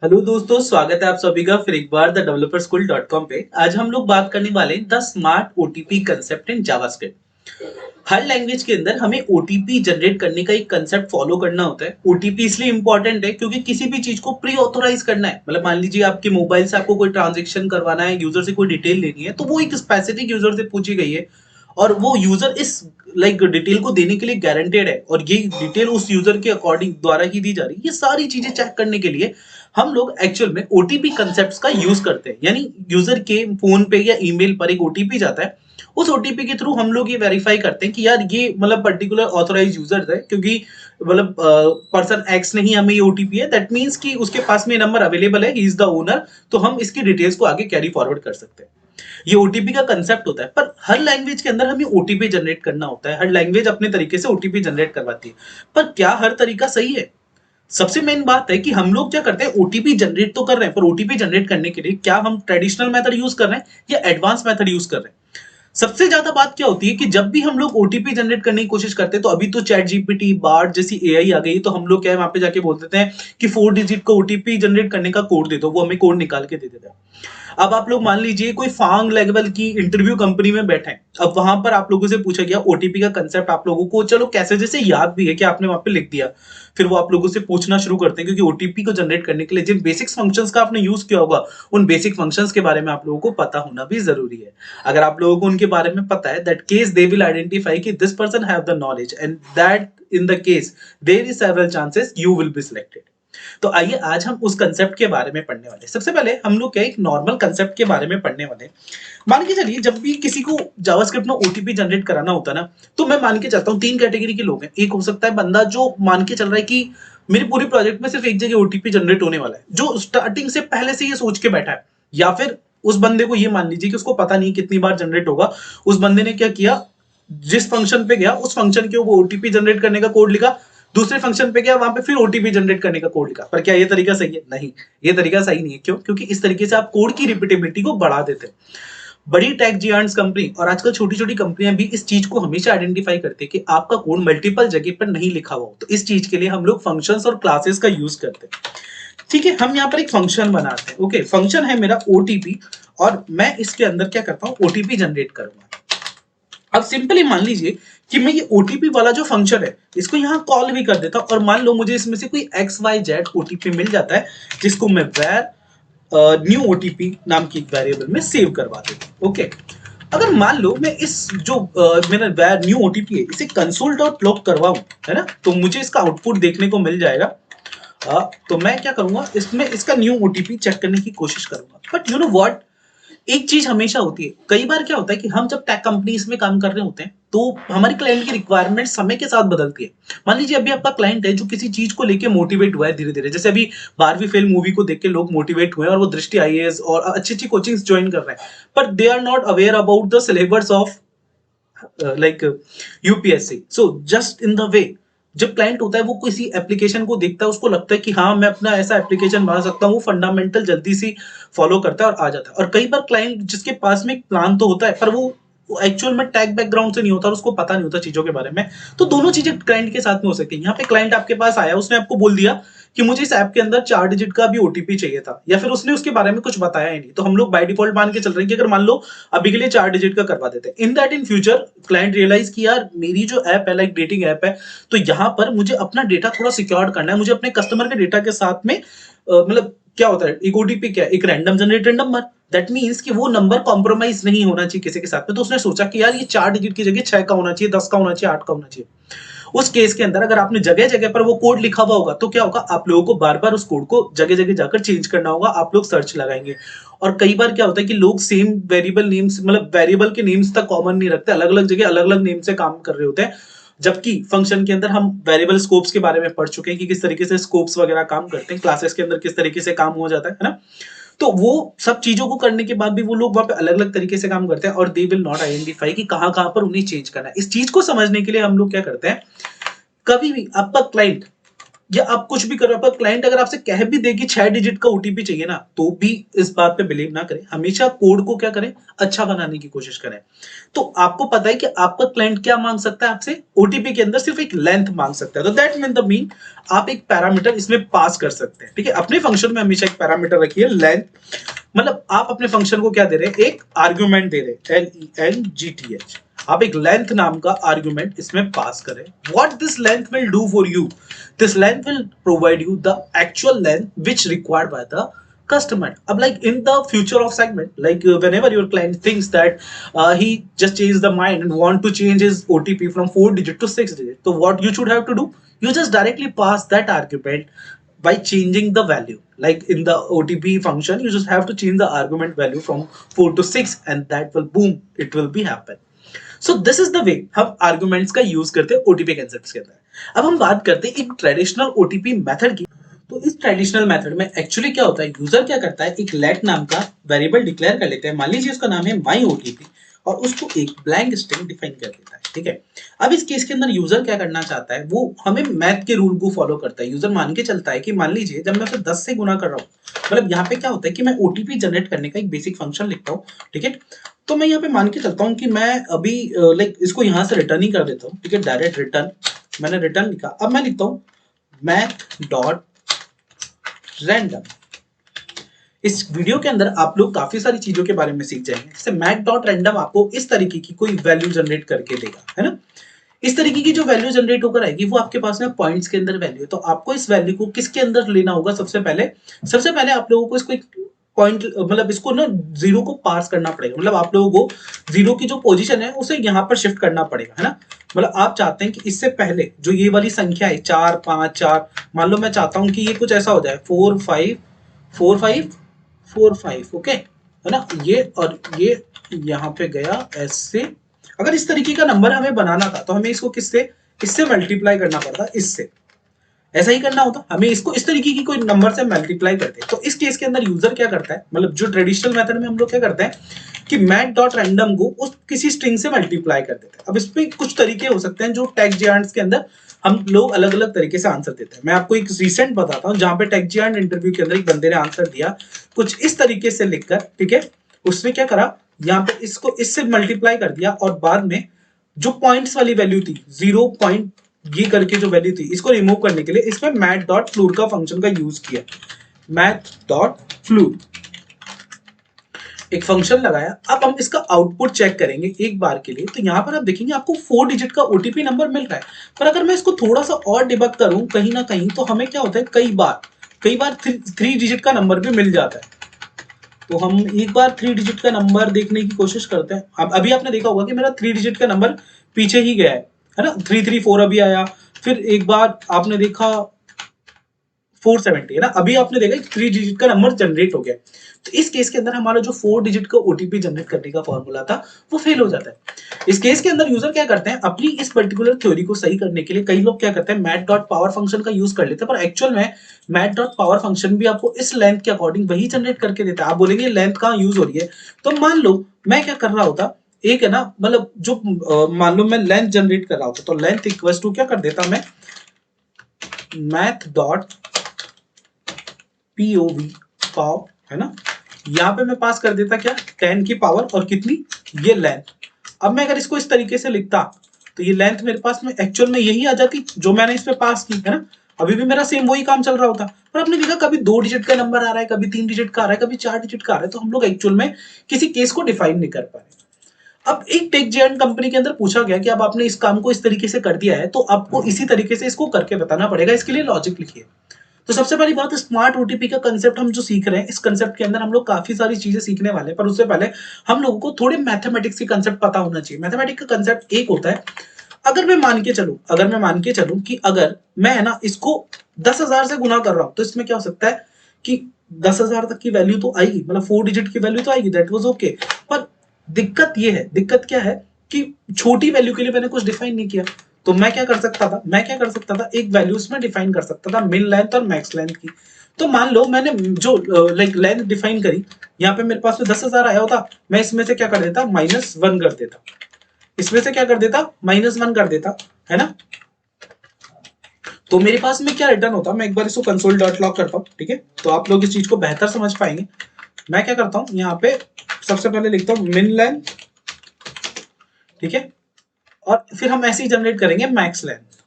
Hello दोस्तों, स्वागत है आप सभी का फिर एक बार the developer school dot com पे। आज हम लोग बात करने वाले हैं the smart OTP concept in JavaScript. हर लैंग्वेज के अंदर हमें ओटीपी जनरेट करने का एक कंसेप्ट फॉलो करना होता है। ओटीपी इसलिए इंपॉर्टेंट है क्योंकि किसी भी चीज को प्री ऑथोराइज करना है। मतलब मान लीजिए आपके मोबाइल से आपको कोई ट्रांजेक्शन करवाना है, यूजर से कोई डिटेल लेनी है, तो वो एक स्पेसिफिक यूजर से पूछी गई है और वो यूजर इस डिटेल को देने के लिए गारंटेड है और ये डिटेल उस यूजर के अकॉर्डिंग द्वारा ही दी जा रही है। ये सारी चीजें चेक करने के लिए हम लोग एक्चुअल में ओटीपी कंसेप्ट का यूज करते हैं। यानी यूजर के फोन पे या ईमेल पर एक ओटीपी जाता है, उस ओटीपी के थ्रू हम लोग ये वेरीफाई करते हैं कि यार ये पर्टिकुलर ऑथोराइज यूजर है, क्योंकि पर्सन एक्स ने ही हमें ये ओटीपी है, दैट मींस कि उसके पास में नंबर अवेलेबल है, ही इज द ओनर, तो हम इसकी डिटेल्स को आगे कैरी फॉरवर्ड कर सकते हैं। ये ओटीपी का कंसेप्ट होता है। पर हर लैंग्वेज के अंदर हमें ओटीपी जनरेट करना होता है। हर लैंग्वेज अपने तरीके से ओटीपी जनरेट करवाती है, पर क्या हर तरीका सही है? सबसे मेन बात है कि हम लोग क्या करते हैं, ओटीपी जनरेट तो कर रहे हैं, पर ओटीपी जनरेट करने के लिए क्या हम ट्रेडिशनल मेथड यूज कर रहे हैं या एडवांस मेथड यूज कर रहे हैं? सबसे ज्यादा बात क्या होती है कि जब भी हम लोग ओटीपी जनरेट करने की कोशिश करते हैं, तो अभी तो चैट जीपीटी, बार्ड जैसी एआई आ गई, तो हम लोग क्या है, वहां पे जाके बोल देते हैं कि 4 डिजिट का ओटीपी जनरेट करने का कोड दे दो, वो हमें कोड निकाल के दे देता है। अब आप लोग मान लीजिए कोई फांग लेवल की इंटरव्यू कंपनी में बैठे हैं, अब वहां पर आप लोगों से पूछा गया ओटीपी का कंसेप्ट, आप लोगों को चलो कैसे जैसे याद भी है कि आपने वहां पे लिख दिया, फिर वो आप लोगों से पूछना शुरू करते हैं, क्योंकि ओटीपी को जनरेट करने के लिए जिन बेसिक फंक्शंस का आपने यूज किया होगा, उन बेसिक फंक्शंस के बारे में आप लोगों को पता होना भी जरूरी है। अगर आप लोगों को उनके बारे में पता है, that case they will identify कि this person have the knowledge and that in the case there is several chances you will be selected. तो आइए आज हम उस कंसेप्ट के बारे में पढ़ने वाले हैं। सबसे पहले हम लोग क्या एक नॉर्मल कंसेप्ट के बारे में पढ़ने वाले हैं। मान के चलिए जब भी किसी को जावास्क्रिप्ट में ओटीपी जनरेट कराना होता है ना, तो मैं मान के चलता हूँ 3 कैटेगरी के लोग हैं। एक हो सकता है बंदा जो मान के चल रहा है कि मेरी पूरी प्रोजेक्ट में सिर्फ एक जगह ओटीपी जनरेट होने वाला है, जो स्टार्टिंग से पहले से ये सोच के बैठा है। या फिर उस बंदे को ये मान लीजिए कि उसको पता नहीं कितनी बार जनरेट होगा। उस बंदे ने क्या किया, जिस फंक्शन पे गया उस फंक्शन के वो ओटीपी जनरेट करने का कोड लिखा, दूसरे फंक्शन पे गया वहां पे फिर ओटीपी जनरेट करने का कोड लिखा। पर क्या ये तरीका सही है? नहीं, ये तरीका सही नहीं है। क्यों? क्योंकि इस तरीके से आप कोड की रिपीटेबिलिटी को बढ़ा देते हैं। बड़ी टेक जियांट्स कंपनी और आजकल छोटी छोटी कंपनियां भी इस चीज को हमेशा आइडेंटिफाई करते हैं कि आपका कोड मल्टीपल जगह पर नहीं लिखा हुआ हो, तो इस चीज के लिए हम लोग फंक्शंस और क्लासेस का यूज करते हैं। ठीक है, हम यहाँ पर एक फंक्शन बनाते हैं। ओके, फंक्शन है मेरा ओटीपी और मैं इसके अंदर क्या करता हूँ, ओटीपी जनरेट करूंगा। अब सिंपली मान लीजिए कि मैं ये ओटीपी वाला जो फंक्शन है इसको यहाँ कॉल भी कर देता हूँ, और मान लो मुझे इसमें से कोई एक्स वाई जेड ओटीपी मिल जाता है, जिसको मैं वैर न्यू ओटीपी नाम की एक वेरिएबल में सेव करवा देता हूँ। ओके, अगर मान लो मैं इस जो मेरा वैर न्यू ओटीपी है इसे कंसोल डॉट लॉग करवाऊं, है ना, तो मुझे इसका आउटपुट देखने को मिल जाएगा। तो मैं क्या करूंगा, इसमें इसका न्यू ओटीपी चेक करने की कोशिश करूंगा। बट यू नो व्हाट, एक चीज हमेशा होती है, कई बार क्या होता है कि हम जब टेक कंपनीज में काम कर रहे होते हैं, तो हमारी क्लाइंट की रिक्वायरमेंट समय के साथ बदलती है। मान लीजिए अभी आपका क्लाइंट है जो किसी चीज को लेके मोटिवेट हुआ है धीरे धीरे, जैसे अभी 12वीं फेल मूवी को देख के लोग मोटिवेट हुए और वो दृष्टि आईएएस और अच्छी अच्छी कोचिंग ज्वाइन कर रहे हैं, पर they are not aware about the syllabus of like UPSC. So just in the way, जब क्लाइंट होता है वो किसी एप्लीकेशन को देखता है, उसको लगता है कि हाँ मैं अपना ऐसा एप्लीकेशन बना सकता हूँ, वो फंडामेंटल जल्दी से फॉलो करता है और आ जाता है। और कई बार क्लाइंट जिसके पास में एक प्लान तो होता है, पर वो एक्चुअल में टेक बैकग्राउंड से नहीं होता और उसको पता नहीं होता चीजों के बारे में, तो दोनों चीजें क्लाइंट के साथ में हो सकती है। यहाँ पे क्लाइंट आपके पास आया, उसने आपको बोल दिया कि मुझे इस ऐप के अंदर 4 डिजिट का भी ओटीपी चाहिए था, या फिर उसने उसके बारे में कुछ बताया ही नहीं, तो हम लोग बाय डिफॉल्ट मान के चल रहे हैं कि अगर मान लो अभी के लिए 4 डिजिट का करवा देते हैं, in that in future client realize कि यार मेरी जो ऐप है लाइक डेटिंग ऐप है, तो यहाँ पर मुझे अपना डेटा थोड़ा सिक्योर करना है, मुझे अपने कस्टमर के डेटा के साथ में क्या होता है, एक ओटीपी क्या है, एक random generated number. That means कि वो नंबर कॉम्प्रोमाइज नहीं होना चाहिए किसी के साथ में। तो उसने सोचा कि यार ये 4 डिजिट की जगह 6 का होना चाहिए, 10 का होना चाहिए, 8 का होना चाहिए। उस केस के अंदर अगर आपने जगह जगह पर वो कोड लिखा हुआ होगा, तो क्या होगा, आप लोगों को बार बार उस कोड को जगह जगह जाकर चेंज करना होगा, आप लोग सर्च लगाएंगे। और कई बार क्या होता है कि लोग सेम वेरिएबल नेम्स, वेरिएबल के नेम्स तक कॉमन नहीं रखते, अलग अलग जगह अलग अलग नेम से काम कर रहे होते हैं। जबकि फंक्शन के अंदर हम वेरिएबल स्कोप्स के बारे में पढ़ चुके हैं कि किस तरीके से स्कोप्स वगैरह काम करते हैं, क्लासेस के अंदर किस तरीके से काम हो जाता है ना। तो वो सब चीजों को करने के बाद भी वो लोग वहां पे अलग अलग तरीके से काम करते हैं, और दे विल नॉट आइडेंटिफाई कि कहां कहां पर उन्हें चेंज करना है। इस चीज को समझने के लिए हम लोग क्या करते हैं, कभी भी आपका क्लाइंट या आप कुछ भी करो, आपका क्लाइंट अगर आपसे कह भी दे कि 6 डिजिट का ओटीपी चाहिए ना, तो भी इस बात पे बिलीव ना करें। हमेशा कोड को क्या करें, अच्छा बनाने की कोशिश करें। तो आपको पता है कि आपका क्लाइंट क्या मांग सकता है आपसे, ओटीपी के अंदर सिर्फ एक लेंथ मांग सकता है। तो दैट मीन आप एक पैरामीटर इसमें पास कर सकते हैं, ठीक है। अपने फंक्शन में हमेशा एक पैरामीटर रखिए लेंथ, मतलब आप अपने फंक्शन को क्या दे रहे हैं, एक आर्ग्यूमेंट दे रहे हैं, LENGTH। आप एक लेंथ नाम का आर्ग्यूमेंट इसमें पास करें। What this length will do for you, this length will provide you the actual length which required by the customer. Ab like in the future of segment, like whenever your client thinks that he just changed the mind and want to change his OTP from 4 digit to 6 digit, so what you should have to do, you just directly pass that argument by changing the value. Like in the OTP function, you just have to change the argument value from 4 to 6 and that will boom, it will be happen. So this is the way हम arguments का use करते हैं OTP concepts के अंदर। अब हम बात करते हैं एक ट्रेडिशनल OTP मेथड की। तो इस ट्रेडिशनल मेथड में एक्चुअली क्या होता है, यूजर क्या करता है, एक लेट नाम का वेरिएबल डिक्लेयर कर लेते हैं। मान लीजिए उसका नाम है माई ओटीपी और उसको एक ब्लैंक स्ट्रिंग डिफाइन कर देता है, ठीक है। अब इस केस के अंदर यूजर क्या करना चाहता है, वो हमें मैथ के रूल को फॉलो करता है। यूजर मान के चलता है कि मान लीजिए जब मैं उसे 10 से गुना कर रहा हूँ, मतलब यहाँ पे क्या होता है कि मैं ओटीपी जनरेट करने का एक बेसिक फंक्शन लिखता हूँ, ठीक है। तो मैं यहाँ पे मान के चलता हूँ कि मैं अभी लाइक इसको यहाँ से रिटर्न ही कर देता हूँ, ठीक है। डायरेक्ट रिटर्न, मैंने रिटर्न लिखा। अब मैं लिखता हूँ मैथ डॉट रैंडम। इस वीडियो के अंदर आप लोग काफी सारी चीजों के बारे में सीख जाएंगे। जैसे मैथ डॉट रैंडम आपको इस तरीके की कोई वैल्यू जनरेट करके देगा, है ना। इस तरीके की जो वैल्यू जनरेट होकर आएगी वो आपके पास में पॉइंट्स के अंदर वैल्यू है। तो आपको इस वैल्यू को किसके अंदर लेना होगा, सबसे पहले आप लोगों को इसको एक पॉइंट, मतलब इसको ना जीरो को पास करना पड़ेगा। मतलब आप लोगों को जीरो की जो पोजीशन है उसे यहाँ पर शिफ्ट करना पड़ेगा, है ना। मतलब आप चाहते हैं कि इससे पहले जो ये वाली संख्या है 4 5 4, मान लो मैं चाहता हूं कि ये कुछ ऐसा हो जाए 4 5 4 5 4 5, ओके, है ना। ये और ये यहाँ पे गया ऐसे। अगर इस तरीके का नंबर हमें बनाना था तो हमें इसको किससे, इससे मल्टीप्लाई करना पड़ता, इससे ऐसा ही करना होता। हमें इसको इस तरीके की कोई नंबर से मल्टीप्लाई करते हैं। तो इस केस के अंदर यूजर क्या करता है, मतलब जो ट्रेडिशनल मेथड में हम लोग क्या करते हैं कि मैथ डॉट रैंडम को उस किसी स्ट्रिंग से मल्टीप्लाई कर देते हैं। अब इसमें कुछ तरीके हो सकते हैं जो टेक जियांट्स के अंदर हम लोग अलग अलग तरीके से आंसर देते हैं। मैं आपको एक रिसेंट बताता हूँ जहां पे टेक जियांट इंटरव्यू के अंदर एक बंदे ने आंसर दिया कुछ इस तरीके से लिखकर, ठीक है। उसने क्या करा, यहाँ पे इसको इससे मल्टीप्लाई कर दिया और बाद में जो पॉइंट्स वाली वैल्यू थी 0 ये करके जो वैल्यू थी इसको रिमूव करने के लिए इसमें मैथ डॉट फ्लूर का फंक्शन का यूज किया। मैथ डॉट फ्लूर एक फंक्शन लगाया। अब हम इसका आउटपुट चेक करेंगे एक बार के लिए। तो यहाँ पर आप देखेंगे आपको 4 डिजिट का ओटीपी नंबर मिल रहा है। पर अगर मैं इसको थोड़ा सा और डिबग करूं कहीं ना कहीं, तो हमें क्या होता है, कई बार 3 डिजिट का नंबर भी मिल जाता है। तो हम एक बार 3 डिजिट का नंबर देखने की कोशिश करते हैं। अब अभी आपने देखा होगा कि मेरा 3 डिजिट का नंबर पीछे ही गया है ना। 334 अभी आया, फिर एक बार आपने देखा 470, है ना। अभी आपने देखा 3 डिजिट का नंबर जनरेट हो गया। तो इस केस के अंदर हमारा जो 4 डिजिट का ओटीपी जनरेट करने का फॉर्मूला था वो फेल हो जाता है। इस केस के अंदर यूजर क्या करते हैं, अपनी इस पर्टिकुलर थ्योरी को सही करने के लिए कई लोग क्या करते हैं, मैथ डॉट पावर फंक्शन का यूज कर लेते हैं। पर एक्चुअल में मैथ डॉट पावर फंक्शन भी आपको इस लेंथ के अकॉर्डिंग वही जनरेट करके देता है। आप बोलेंगे लेंथ कहाँ यूज हो रही है, तो मान लो मैं क्या कर रहा होता, एक है ना, मतलब जो मान लो मैं लेंथ जनरेट कर रहा होता, तो लेंथ इक्वल टू क्या कर देता मैं, मैथ डॉट पीओवी पावर, है ना। यहाँ पे मैं पास कर देता क्या, 10 की पावर और कितनी, ये लेंथ। अब मैं अगर इसको इस तरीके से लिखता तो ये लेंथ मेरे पास में एक्चुअल में यही आ जाती जो मैंने इस पे पास की, है ना। अभी भी मेरा सेम वही काम चल रहा होता। पर आपने देखा कभी 2 डिजिट का नंबर आ रहा है, कभी 3 डिजिट का आ रहा है, कभी 4 डिजिट का आ रहा है। तो हम लोग एक्चुअल में किसी केस को डिफाइन नहीं कर पा रहे। अब एक टेक जेंट कंपनी के अंदर पूछा गया कि अब आपने इस काम को इस तरीके से कर दिया है तो आपको इसी तरीके से इसको करके बताना पड़ेगा। इसके लिए लॉजिक लिखिए। तो सबसे पहली बात, स्मार्ट ओटीपी का कंसेप्ट हम जो सीख रहे हैं, इस कंसेप्ट के अंदर हम लोग काफी सारी चीजें सीखने वाले हैं। पर उससे पहले हम लोगों को थोड़े मैथमेटिक्स के कंसेप्ट पता होना चाहिए। मैथमेटिक्स का कंसेप्ट एक होता है, अगर मैं मान के चलूं कि अगर मैं है ना इसको 10,000 से गुना कर रहा हूं, तो इसमें क्या हो सकता है कि 10,000 तक की वैल्यू तो आएगी, मतलब 4 डिजिट की वैल्यू तो आएगी, दैट वाज ओके। पर दिक्कत क्या है कि छोटी वैल्यू के लिए मैंने कुछ डिफाइन नहीं किया। तो मैं क्या कर सकता था, एक वैल्यू उसमें डिफाइन कर सकता था, मिन लेंथ और मैक्स लेंथ की। तो मान लो मैंने जो लाइक लेंथ डिफाइन करी, यहाँ पे मेरे पास में 10,000 आया होता, मैं इसमें से क्या कर देता, -1 कर देता, इसमें से क्या कर देता, -1 कर देता, है ना। तो मेरे पास में क्या रिटर्न होता, मैं एक बार इसको कंसोल डॉट लॉग करता हूँ, ठीक है, तो आप लोग इस चीज को बेहतर समझ पाएंगे। मैं क्या करता हूँ, यहाँ पे सबसे पहले लिखता हूँ मिन लेंथ, ठीक है, और फिर हम ऐसे ही जनरेट करेंगे मैक्स लेंथ।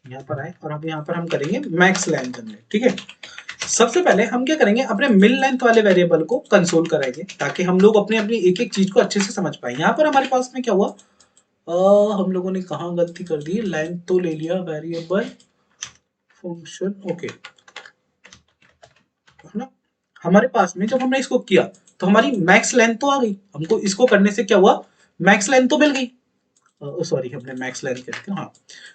यहाँ पर आए और अब यहाँ पर हम करेंगे मैक्स लेंथ जनरेट, ठीक है। सबसे पहले हम क्या करेंगे, अपने मिल लेंथ वाले वेरिएबल को कंसोल करेंगे ताकि हम लोग अपनी अपनी एक एक चीज को अच्छे से समझ पाए। यहाँ पर हमारे पास में क्या हुआ, हम लोगों ने कहाँ गलती कर दी, लेंथ तो ले लिया वेरिएबल फंक्शन, ओके, है ना। हमारे पास में जब हमने इसको किया तो हमारी मैक्स लेंथ तो आ गई, हमको इसको करने से क्या हुआ, मैक्स लेंथ तो मिल गई। सॉरी, हमने मैक्स लेंथ कर दी, हाँ।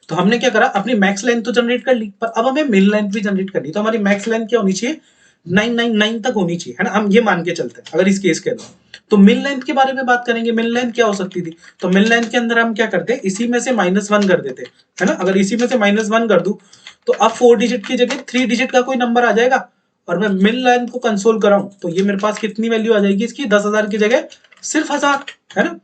तो हमने क्या करा, अपनी मैक्स लेंथ तो जनरेट कर ली, पर अब हमें मिन लेंथ भी जनरेट करनी। तो हमारी मैक्स लेंथ क्या होनी चाहिए, 999 तक होनी चाहिए, है ना। हम ये मान के चलते हैं अगर इस केस के अंदर। तो मिन लेंथ के बारे में बात करेंगे, मिन लेंथ क्या हो सकती थी। तो मिन लेंथ के अंदर हम क्या करते, इसी में से -1 कर देते, है ना। अगर इसी में से -1 कर दूं तो अब 4 डिजिट की जगह 3 डिजिट का कोई नंबर आ जाएगा, और मैं मिन लेंथ को कंसोल कराऊं तो ये मेरे पास कितनी वैल्यू आ जाएगी इसकी, 10,000 की जगह सिर्फ 1000, है ना,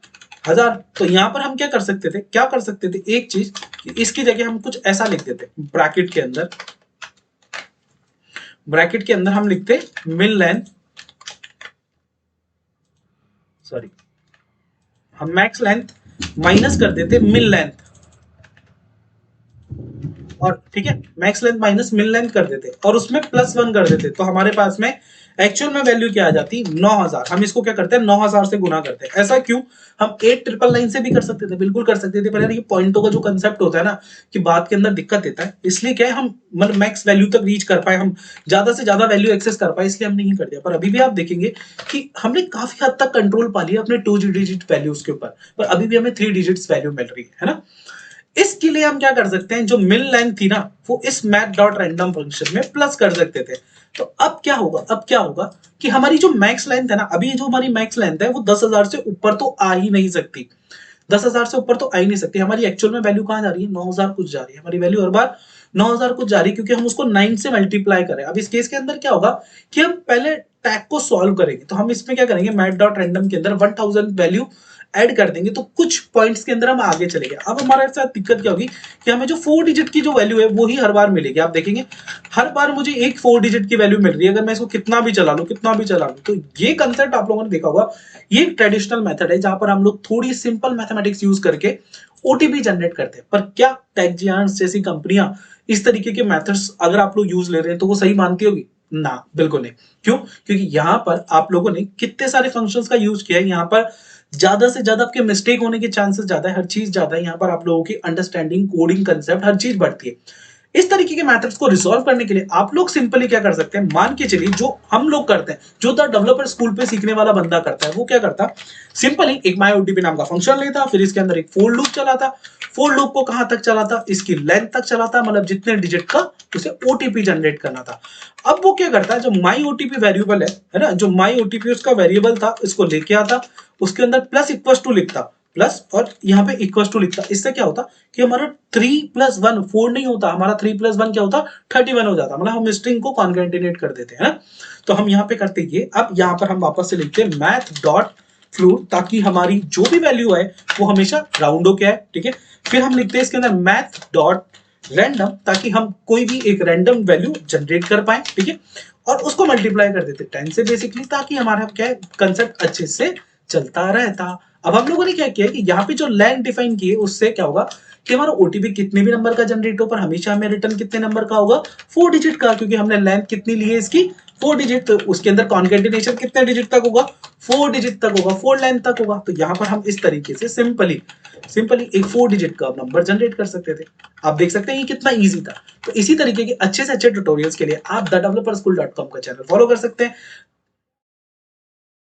1000। तो यहां पर हम क्या कर सकते थे, क्या कर सकते थे, एक चीज, इसकी जगह हम कुछ ऐसा लिख देते, ब्रैकेट के अंदर, ब्रैकेट के अंदर हम लिखते मिन लेंथ, सॉरी, हम मैक्स लेंथ माइनस कर देते मिन लेंथ, और ठीक है, max length minus min length कर देते और उसमें +1 कर देते, तो हमारे पास में एक्चुअल में वैल्यू क्या आ जाती, 9000। हम इसको क्या करते हैं, 9000 से गुना करते हैं। ऐसा क्यों, हम 8999 से भी कर सकते थे, बिल्कुल कर सकते थे, पर यार ये पॉइंटों का जो कंसेप्ट होता है ना, कि बात के अंदर दिक्कत देता है, इसलिए क्या है, हम मतलब मैक्स वैल्यू तक रीच कर पाए, हम ज्यादा से ज्यादा वैल्यू एक्सेस कर पाए, इसलिए हमने ये कर दिया। पर अभी भी आप देखेंगे कि हमने काफी हद तक कंट्रोल पा लिया अपने 2 डिजिट वैल्यूज के ऊपर, पर अभी भी हमें 3 डिजिट्स वैल्यू मिल रही है ना। इसके लिए हम क्या कर सकते हैं, जो मिल लेंथ थी ना, वो इस मैथ डॉट रैंडम फंक्शन में प्लस कर सकते थे। तो अब क्या होगा, अब क्या होगा कि हमारी जो मैक्स लेंथ है ना, अभी जो हमारी मैक्स लेंथ है वो 10,000 से ऊपर तो आ ही नहीं सकती, 10,000 से ऊपर तो आ ही नहीं सकती। हमारी एक्चुअल में वैल्यू कहां जा रही है, 9,000 कुछ जा रही है हमारी वैल्यू, हर बार 9,000 कुछ जा रही है, क्योंकि हम उसको 9 से मल्टीप्लाई करें। अब इस केस के अंदर क्या होगा कि हम पहले टैग को सॉल्व करेंगे, तो हम इसमें क्या करेंगे, मैथ डॉट रैंडम के अंदर 1000 वैल्यू ऐड कर देंगे, तो कुछ पॉइंट्स के अंदर हम आगे चले गए। अब हमारे साथ दिक्कत क्या होगी कि हमें जो 4 डिजिट की जो वैल्यू है वो ही हर बार मिलेगी। आप देखेंगे हर बार मुझे एक 4 डिजिट की वैल्यू मिल रही है, अगर मैं इसको कितना भी चला लूं, कितना भी चला लूं। तो ये कंसेप्ट आप लोगों ने देखा होगा, ये एक ट्रेडिशनल मेथड है जहां पर हम लोग थोड़ी सिंपल मैथमेटिक्स यूज करके ओटीपी जनरेट करते हैं। पर क्या टेक्जियांस जैसी कंपनियां इस तरीके के मेथड्स अगर आप लोग यूज ले रहे हैं तो वो सही मानती होगी ना, बिल्कुल नहीं। क्यों, क्योंकि यहां पर आप लोगों ने कितने सारे फंक्शंस का यूज किया है, यहां पर ज्यादा से ज्यादा आपके मिस्टेक होने के चांसेस ज्यादा है, हर चीज ज्यादा है, यहाँ पर आप लोगों की अंडरस्टैंडिंग, कोडिंग, कंसेप्ट, हर चीज बढ़ती है। इस तरीके के मैथड्स को रिजॉल्व करने के लिए आप लोग सिंपली क्या कर सकते हैं, मान के चलिए जो हम लोग करते हैं, जो द डेवलपर स्कूल पे सीखने वाला बंदा करता है, वो क्या करता, सिंपली एक माई ओटीपी नाम का फंक्शन लेता, फिर इसके अंदर एक फोर लूप चलाता, फोर लूप को कहां तक चलाता, इसकी लेंथ तक चलाता, मतलब जितने डिजिट का उसे ओटीपी जनरेट करना था। अब वो क्या करता है, जो माई ओटीपी वेरिएबल है ना, जो माई ओटीपी उसका वेरिएबल था, इसको लेके आता, उसके अंदर प्लस इक्वल टू लिखता, प्लस और यहाँ पे इक्वल टू लिखता। इससे क्या होता कि हमारा 3 + 1 4 नहीं होता, हमारा 3 + 1 क्या होता, 31 हो जाता, मतलब हम स्ट्रिंग को कॉन्केटिनेट कर देते हैं ना। तो हम यहाँ पे करते ये, अब यहाँ पर हम वापस से लिखते हैं मैथ डॉट फ्लोट, ताकि हमारी जो भी वैल्यू है वो हमेशा राउंड हो के आए, ठीक है। फिर हम लिखते हैं इसके अंदर मैथ डॉट रैंडम, ताकि हम कोई भी एक रैंडम वैल्यू जनरेट कर पाए, ठीक है, और उसको मल्टीप्लाई कर देते 10 से बेसिकली, ताकि हमारा क्या है, कंसेप्ट अच्छे से चलता रहता। अब हम लोगों ने क्या किया कि यहाँ पे जो लेंथ डिफाइन की है, उससे क्या होगा कि हमारा ओटीपी कितने भी नंबर का जनरेट हो, पर हमेशा हमें रिटर्न कितने नंबर का होगा, 4 डिजिट का, क्योंकि हमने लेंथ कितनी ली है इसकी, 4 डिजिट। तो उसके अंदर कॉन्केटिनेशन कितने डिजिट तक होगा, 4 डिजिट तक होगा, 4 लेंथ तक होगा। तो यहाँ पर हम इस तरीके से सिंपली एक 4 डिजिट का नंबर जनरेट कर सकते थे। आप देख सकते हैं ये कितना ईजी था। तो इसी तरीके के अच्छे से अच्छे ट्यूटोरियल्स के लिए आप thedeveloperschool.com का चैनल फॉलो कर सकते हैं।